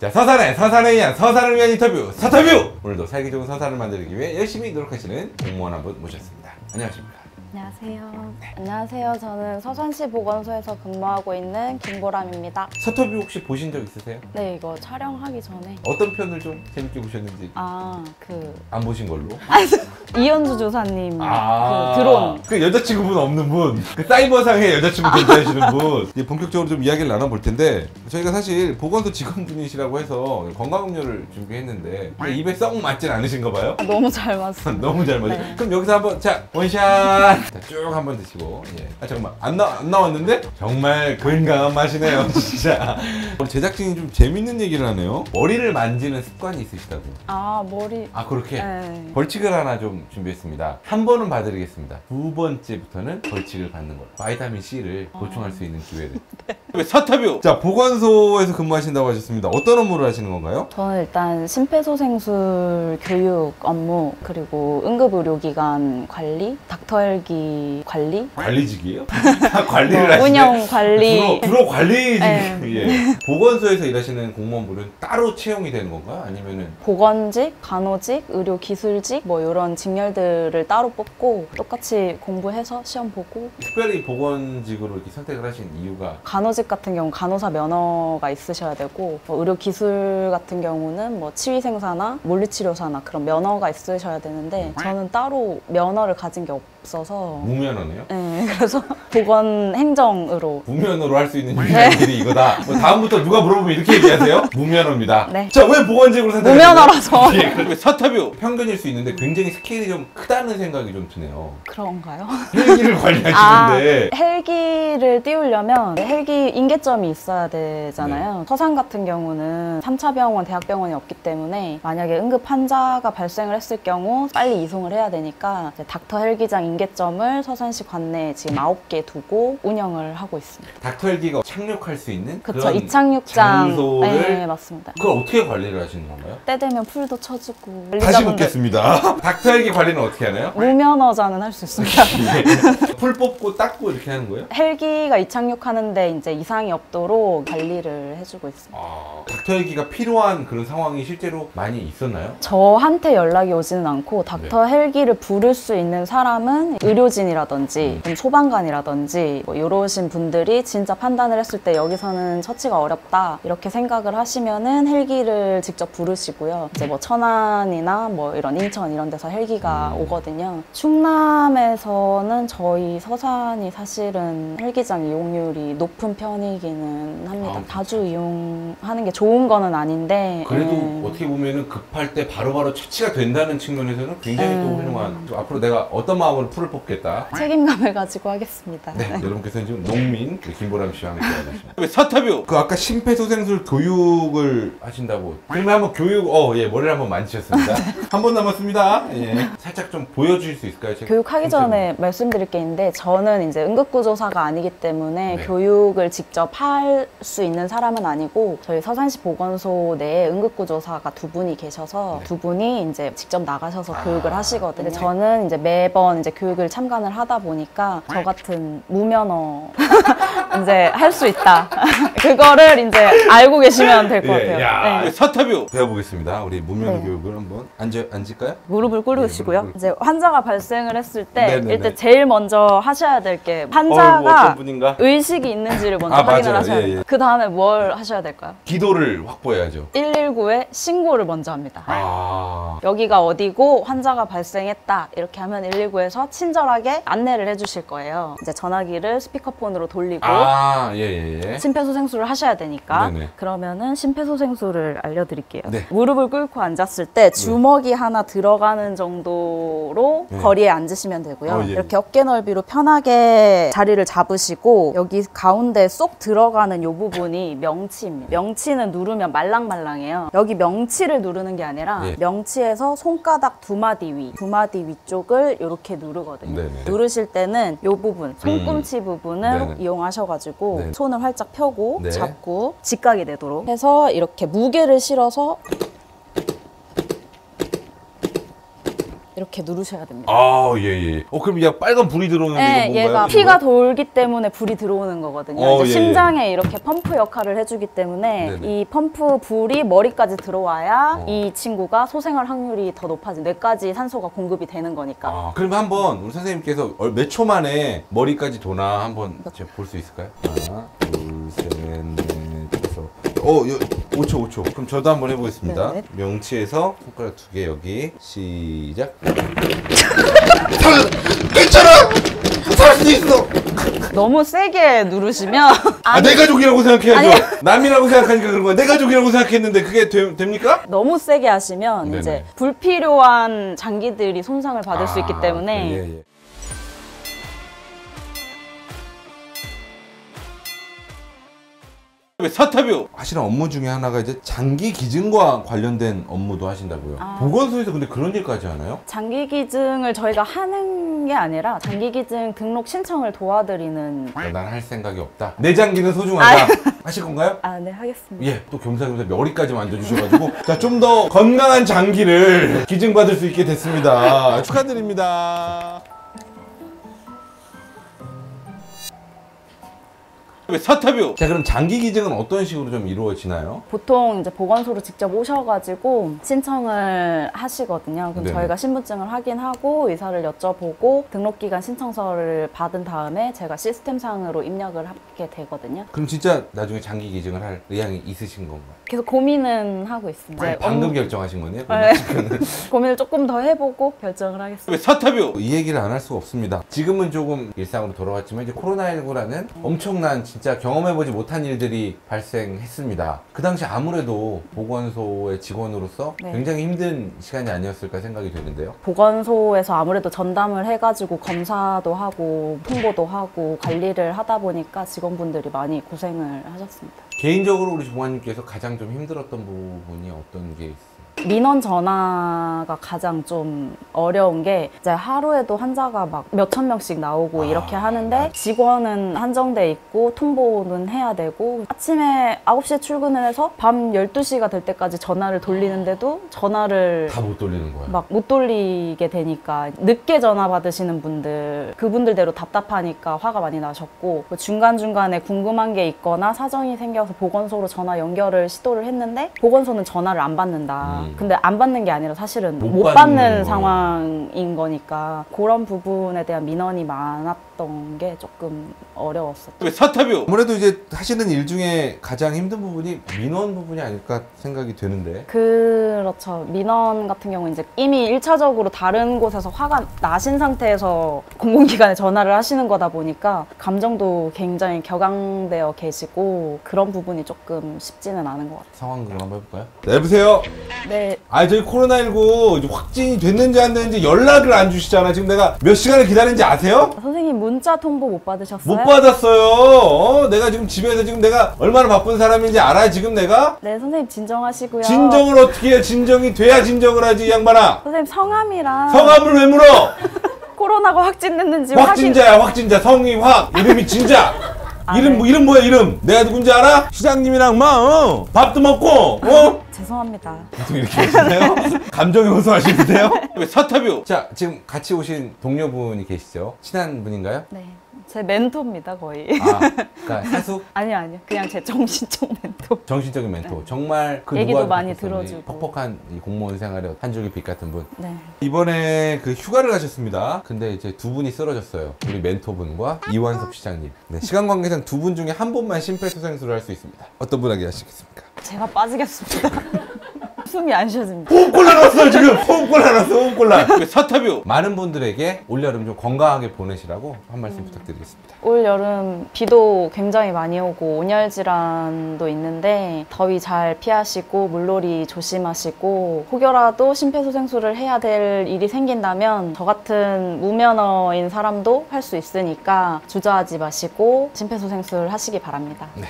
자, 서산을 위한 인터뷰 서터뷰! 오늘도 살기 좋은 서산을 만들기 위해 열심히 노력하시는 공무원 한 분 모셨습니다. 안녕하십니까? 안녕하세요. 안녕하세요. 저는 서산시 보건소에서 근무하고 있는 김보람입니다. 서터뷰 혹시 보신 적 있으세요? 네, 이거 촬영하기 전에 어떤 편을 좀 재밌게 보셨는지 안 보신 걸로? 이현주 조사님 아 그 드론. 그 여자친구분 없는 분, 그 사이버상의 여자친구 대체하시는 분. 이제 본격적으로 좀 이야기를 나눠볼 텐데, 저희가 사실 보건소 직원분이시라고 해서 건강음료를 준비했는데 입에 썩 맞진 않으신가 봐요? 너무 잘 맞습니다. 너무 잘 맞아요. 네. 그럼 여기서 한번 자 원샷 자, 쭉 한번 드시고. 예. 아 잠깐만 안 나왔는데 정말 건강한 맛이네요 진짜. 우리 제작진이 좀 재밌는 얘기를 하네요. 머리를 만지는 습관이 있으시다고. 머리. 그렇게? 네. 벌칙을 하나 좀 준비했습니다. 한 번은 봐드리겠습니다. 두 번째부터는 벌칙을 받는 걸로. 바이타민 C를 보충할 수 있는 기회를. 네. 서터뷰! 자, 보건소에서 근무하신다고 하셨습니다. 어떤 업무를 하시는 건가요? 저는 일단 심폐소생술 교육 업무, 그리고 응급의료기관 관리, 닥터헬기 관리, 관리직이에요? 관리를 하시네. 운영 관리. 주로 관리직. 네. 예. 보건소에서 일하시는 공무원분은 따로 채용이 되는 건가요? 아니면은 보건직, 간호직, 의료기술직 뭐 이런 직렬들을 따로 뽑고 똑같이 공부해서 시험 보고. 특별히 보건직으로 이렇게 선택을 하신 이유가? 간호직 같은 경우 간호사 면허가 있으셔야 되고, 의료기술 같은 경우는 뭐 치위생사나 물리치료사나 그런 면허가 있으셔야 되는데, 저는 따로 면허를 가진 게 없어서. 무면허네요? 네, 그래서 보건행정으로. 무면허로 할 수 있는 유일한 길이 이거다. 뭐 다음부터 누가 물어보면 이렇게 얘기하세요? 무면허입니다. 네. 자, 왜 보건직으로 선택하셨나요? 무면허라서. 예, 그리고 서터뷰 편견일 수 있는데 굉장히 스케일이 좀 크다는 생각이 좀 드네요. 그런가요? 헬기를 관리하시는데. 헬기를 띄우려면 헬기 인계점이 있어야 되잖아요. 네. 서산 같은 경우는 3차 병원, 대학병원이 없기 때문에 만약에 응급 환자가 발생을 했을 경우 빨리 이송을 해야 되니까 닥터 헬기장 인계점을 서산시 관내에 지금 9개 두고 운영을 하고 있습니다. 닥터 헬기가 착륙할 수 있는 그쵸, 그런 이착륙장. 장소를 네, 맞습니다. 그걸 어떻게 관리를 하시는 건가요? 때 되면 풀도 쳐주고. 다시 묻겠습니다. 닥터 헬기 관리는 어떻게 하나요? 무면허자는 할 수 있습니다. 풀 뽑고 닦고 이렇게 하는 거예요? 헬기가 이착륙하는데 이제 이상이 없도록 관리를 해주고 있습니다. 닥터 헬기가 필요한 그런 상황이 실제로 많이 있었나요? 저한테 연락이 오지는 않고 닥터 헬기를 부를 수 있는 사람은 의료진이라든지 소방관이라든지 뭐 이러신 분들이 진짜 판단을 했을 때 여기서는 처치가 어렵다 이렇게 생각을 하시면은 헬기를 직접 부르시고요. 이제 뭐 천안이나 뭐 이런 인천 이런 데서 헬기가 오거든요. 충남에서는 저희 서산이 사실은 헬기장 이용률이 높은 편이기는 합니다. 자주 이용하는 게 좋은 거는 아닌데 그래도 어떻게 보면은 급할 때 바로바로 처치가 된다는 측면에서는 굉장히 또 훌륭한. 앞으로 내가 어떤 마음으로 풀을 뽑겠다. 책임감을 가지고 하겠습니다. 네, 여러분께서는 지금 농민 김보람 씨와 함께 하십니다. 서터뷰! 그 아까 심폐소생술 교육을 하신다고. 그러면 한번 머리를 한번 만지셨습니다. 한 번 남았습니다. 예. 살짝 좀 보여주실 수 있을까요? 교육하기 전에 말씀드릴 게 있는데, 저는 이제 응급구조사가 아니기 때문에 네. 교육을 직접 할 수 있는 사람은 아니고, 저희 서산시 보건소 내에 응급구조사가 두 분이 계셔서 두 분이 이제 직접 나가셔서 교육을 하시거든요. 저는 이제 매번 이제 교육을 참관을 하다 보니까 저 같은 무면허 이제 할 수 있다. 그거를 이제 알고 계시면 될 것 같아요. 네. 서터뷰 배워보겠습니다. 우리 무면허 네. 교육을 한번 앉을까요? 무릎을 꿇으시고요. 무릎을 이제 환자가 발생을 했을 때 네네네. 일단 제일 먼저 하셔야 될 게 어떤 환자가 분인가? 의식이 있는지를 먼저 맞아요. 확인을 하셔야 돼요. 예. 그 다음에 뭘 하셔야 될까요? 기도를 확보해야죠. 119에 신고를 먼저 합니다. 아. 여기가 어디고 환자가 발생했다 이렇게 하면 119에서 친절하게 안내를 해주실 거예요. 이제 전화기를 스피커폰으로 돌리고 예. 심폐소생술을 하셔야 되니까. 네네. 그러면은 심폐소생술을 알려드릴게요. 네. 무릎을 꿇고 앉았을 때 주먹이 하나 들어가는 정도로 네. 거리에 앉으시면 되고요. 예. 이렇게 어깨 넓이로 편하게 자리를 잡으시고, 여기 가운데 쏙 들어가는 이 부분이 명치입니다. 명치는 누르면 말랑말랑해요. 여기 명치를 누르는 게 아니라 예. 명치에서 손가락 두 마디 위쪽을 이렇게 누르거든요. 네네. 누르실 때는 이 부분, 손꿈치 부분을 네네. 이용하셔가지고 네. 손을 활짝 펴고 네. 잡고 직각이 되도록 해서 이렇게 무게를 실어서 이렇게 누르셔야 됩니다. 아, 예, 예. 그럼 야 빨간 불이 들어오는데 네, 이거 뭔가요? 얘가 피가 돌기 때문에 불이 들어오는 거거든요. 이제 예, 심장에 이렇게 펌프 역할을 해주기 때문에 네네. 이 펌프 불이 머리까지 들어와야 이 친구가 소생할 확률이 더 높아지. 뇌까지 산소가 공급이 되는 거니까. 그러면 한번 우리 선생님께서 몇 초 만에 머리까지 도나 한번 제가 볼 수 있을까요? 하나, 둘, 셋, 넷, 다섯. 5초. 그럼 저도 한번 해보겠습니다. 네네. 명치에서 손가락 2개 여기. 시작. 괜찮아! 살 수 있어! 너무 세게 누르시면 내 가족이라고 생각해야죠. 남이라고 생각하니까 그런 거야. 내 가족이라고 생각했는데 그게 됩니까? 너무 세게 하시면 네네. 이제 불필요한 장기들이 손상을 받을 수 있기 때문에 예. 사타뷰 하시는 업무 중에 하나가 이제 장기 기증과 관련된 업무도 하신다고요. 보건소에서 근데 그런 일까지 하나요? 장기 기증을 저희가 하는 게 아니라 장기 기증 등록 신청을 도와드리는. 난 할 생각이 없다. 내 장기는 소중하다. 하실 건가요? 네, 하겠습니다. 예, 또 겸사겸사 머리까지 만져주셔가지고 자, 좀 더 건강한 장기를 기증받을 수 있게 됐습니다. 축하드립니다. 사타뷰. 자, 그럼 장기 기증은 어떤 식으로 좀 이루어지나요? 보통 이제 보건소로 직접 오셔가지고 신청을 하시거든요. 그럼 네네. 저희가 신분증을 확인하고 의사를 여쭤보고 등록기간 신청서를 받은 다음에 제가 시스템상으로 입력을 하게 되거든요. 그럼 진짜 나중에 장기 기증을 할 의향이 있으신 건가요? 계속 고민은 하고 있습니다. 이제 방금 결정하신 거네요? 네. 고민을 조금 더 해보고 결정을 하겠습니다. 사타뷰! 이 얘기를 안 할 수가 없습니다. 지금은 조금 일상으로 돌아왔지만 이제 코로나19라는 엄청난 진짜 경험해보지 못한 일들이 발생했습니다. 그 당시 아무래도 보건소의 직원으로서 네. 굉장히 힘든 시간이 아니었을까 생각이 되는데요. 보건소에서 아무래도 전담을 해가지고 검사도 하고 홍보도 하고 관리를 하다 보니까 직원분들이 많이 고생을 하셨습니다. 개인적으로 우리 종환님께서 가장 좀 힘들었던 부분이 어떤 게 있어요? 민원 전화가 가장 좀 어려운 게 이제 하루에도 환자가 막 몇천 명씩 나오고 이렇게 하는데 직원은 한정돼 있고 통보는 해야 되고 아침에 9시에 출근을 해서 밤 12시가 될 때까지 전화를 돌리는데도 전화를 다 못 돌리는 거야. 막 못 돌리게 되니까 늦게 전화 받으시는 분들 그분들대로 답답하니까 화가 많이 나셨고 중간중간에 궁금한 게 있거나 사정이 생겨서 보건소로 전화 연결을 시도를 했는데 보건소는 전화를 안 받는다. 근데 안 받는 게 아니라 사실은 못 받는 상황인 거니까 그런 부분에 대한 민원이 많았던 게 조금 어려웠었죠. 사타뷰! 아무래도 이제 하시는 일 중에 가장 힘든 부분이 민원 부분이 아닐까 생각이 되는데. 그렇죠. 민원 같은 경우는 이제 이미 1차적으로 다른 곳에서 화가 나신 상태에서 공공기관에 전화를 하시는 거다 보니까 감정도 굉장히 격앙되어 계시고 그런 부분이 조금 쉽지는 않은 것 같아요. 상황극을 한번 해볼까요? 네, 여보세요? 네. 저희 코로나19 이제 확진이 됐는지 안 됐는지 연락을 안 주시잖아. 지금 내가 몇 시간을 기다리는지 아세요? 선생님 문자 통보 못 받으셨어요? 못 받았어요. 내가 지금 집에서 지금 내가 얼마나 바쁜 사람인지 알아, 지금 내가? 네, 선생님 진정하시고요. 진정을 어떻게 해? 진정이 돼야 진정을 하지, 이 양반아. 선생님 성함이랑 성함을 왜 물어? 코로나가 확진됐는지 확진자야, 확진자. 성이 확, 이름이 진짜. 이름, 네. 이름 뭐야, 이름? 내가 누군지 알아? 시장님이랑 밥도 먹고, 죄송합니다. 보통 이렇게 하시나요? 감정이 호소하시는데요? 사타뷰! 자, 지금 같이 오신 동료분이 계시죠? 친한 분인가요? 네. 제 멘토입니다, 거의. 그러니까 사수? 아니요. 그냥 제 정신적 멘토. 정신적인 멘토. 정말 그 얘기도 누구와도 많이 바꿨었는데 들어주고. 퍽퍽한 이 공무원 생활의 한 줄기 빛 같은 분. 네. 이번에 그 휴가를 가셨습니다. 근데 이제 두 분이 쓰러졌어요. 우리 멘토분과 이완섭 시장님. 네, 시간 관계상 두 분 중에 한 분만 심폐소생술을 할 수 있습니다. 어떤 분에게 하시겠습니까? 제가 빠지겠습니다. 숨이 안 쉬어집니다. 호흡곤란 왔어요, 지금! 호흡곤란 왔어, 호흡곤란! 사타뷰! 많은 분들에게 올여름 좀 건강하게 보내시라고 한 말씀 부탁드리겠습니다. 올 여름 비도 굉장히 많이 오고 온열 질환도 있는데 더위 잘 피하시고 물놀이 조심하시고 혹여라도 심폐소생술을 해야 될 일이 생긴다면 저 같은 무면허인 사람도 할 수 있으니까 주저하지 마시고 심폐소생술 하시기 바랍니다. 네.